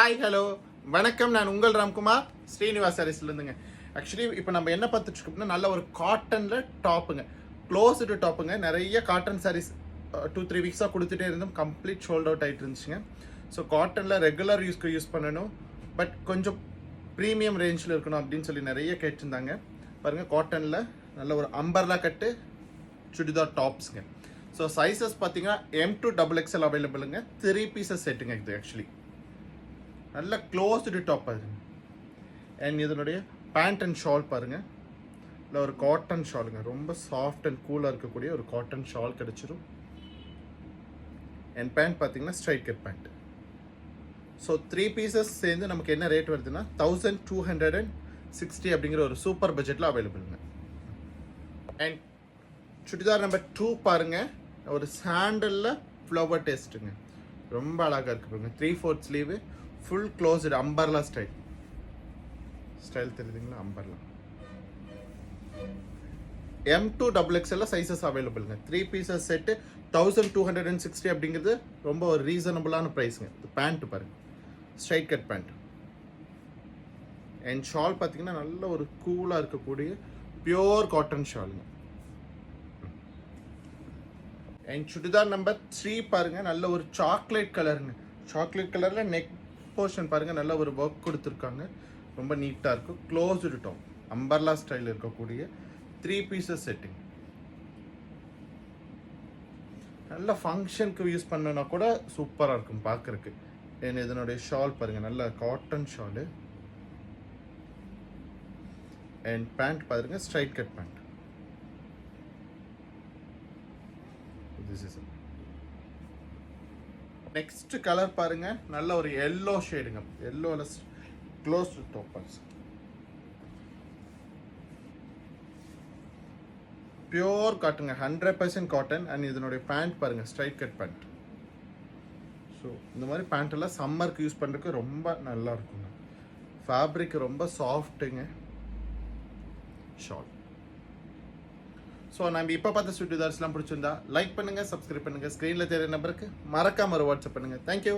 Hi hello வணக்கம். நான் உங்கள் ராம்குமார் ஸ்ரீனிவாஸ் சாரீஸ்லேருந்துங்க. ஆக்சுவலி இப்போ நம்ம என்ன பார்த்துட்டு இருக்கோம்னா நல்ல ஒரு காட்டனில் டாப்புங்க, க்ளோஸ்டு டாப்புங்க. நிறைய காட்டன் சாரீஸ் 2-3 வீக்ஸாக கொடுத்துட்டே இருந்தோம், கம்ப்ளீட் ஷோல்ட் அவுட் ஆகிட்டு இருந்துச்சுங்க. ஸோ காட்டனில் ரெகுலர் யூஸ் பண்ணணும், பட் கொஞ்சம் ப்ரீமியம் ரேஞ்சில் இருக்கணும் அப்படின்னு சொல்லி நிறைய கேட்டிருந்தாங்க. பாருங்கள், காட்டனில் நல்ல ஒரு umbrella cut churidar டாப்ஸுங்க. So sizes பார்த்தீங்கன்னா M to XXL அவைலபிளுங்க. 3 பீசஸ் செட்டுங்க இது. ஆக்சுவலி நல்ல க்ளோஸ்டு டாப் பாருங்க. அண்ட் இதனுடைய பேண்ட் அண்ட் ஷால் பாருங்கள், இல்லை ஒரு காட்டன் ஷாலுங்க. ரொம்ப சாஃப்ட் அண்ட் கூலாக இருக்கக்கூடிய ஒரு காட்டன் ஷால் கிடச்சிரும். அண்ட் பேண்ட் பார்த்தீங்கன்னா straight cut pant. So 3 pieces சேர்ந்து நமக்கு என்ன ரேட் வருதுன்னா 1260 அப்படிங்கிற ஒரு சூப்பர் பட்ஜெட்டில் அவைலபிளுங்க. அண்ட் சுடிதார் நம்பர் 2 பாருங்கள், ஒரு சாண்டலில் ஃப்ளவர் டேஸ்ட்டுங்க. ரொம்ப அழகாக இருக்குது பாருங்க. 3/4 sleeve, full closed umbrella style தெரியுதுங்களா? Umbrella M to XXL sizes அவைலபிளுங்க. 3 பீசஸ் செட்டு 1260 அப்படிங்கிறது ரொம்ப ஒரு ரீசனபிளான ப்ரைஸுங்க. பேண்ட் பாருங்க, straight cut pant. And shawl பார்த்தீங்கன்னா நல்ல ஒரு கூலாக இருக்கக்கூடிய பியோர் காட்டன் ஷாலுங்க. அண்ட் சுடிதார் நம்பர் 3 பாருங்க, நல்ல ஒரு சாக்லேட் கலருங்க. சாக்லேட் கலரில் நெக் போர்ஷன் பாருங்க, நல்ல ஒரு ஒர்க் கொடுத்துருக்காங்க. ரொம்ப நீட்டாக இருக்கும். க்ளோஸ்டு டாப், அம்பர்லா ஸ்டைல் இருக்கக்கூடிய 3 பீசஸ் செட்டிங். நல்ல ஃபங்க்ஷனுக்கு யூஸ் பண்ணனா கூட சூப்பராக இருக்கும் பார்க்குறக்கு. ஏன்னா இதனுடைய ஷால் பாருங்கள், நல்ல காட்டன் ஷாலு. அண்ட் பேண்ட் பாருங்க, straight cut pant. Next colour பாருங்க, நல்ல ஒரு எல்லோ ஷேடுங்க. எல்லோல க்ளோஸ்டு டாப்பர்ஸ், பியோர் காட்டுங்க, 100% காட்டன். அண்ட் இதனுடைய பேண்ட் பாருங்க, ஸ்ட்ரைட் கட் பேண்ட். ஸோ இந்த மாதிரி பேண்ட் எல்லாம் சம்மருக்கு யூஸ் பண்ணுறதுக்கு ரொம்ப நல்லா இருக்குங்க. ஃபேப்ரிக் ரொம்ப சாஃப்ட்டுங்க. ஷால். ஸோ நம்ம இப்போ பார்த்த சுடிதார்ஸ்லாம் பிடிச்சிருந்தா லைக் பண்ணுங்கள், சப்ஸ்கிரைப் பண்ணுங்கள். ஸ்க்ரீனில் தெரியுற நம்பருக்கு மறக்காம ஒரு வாட்ஸ்அப் பண்ணுங்கள். தேங்க்யூ.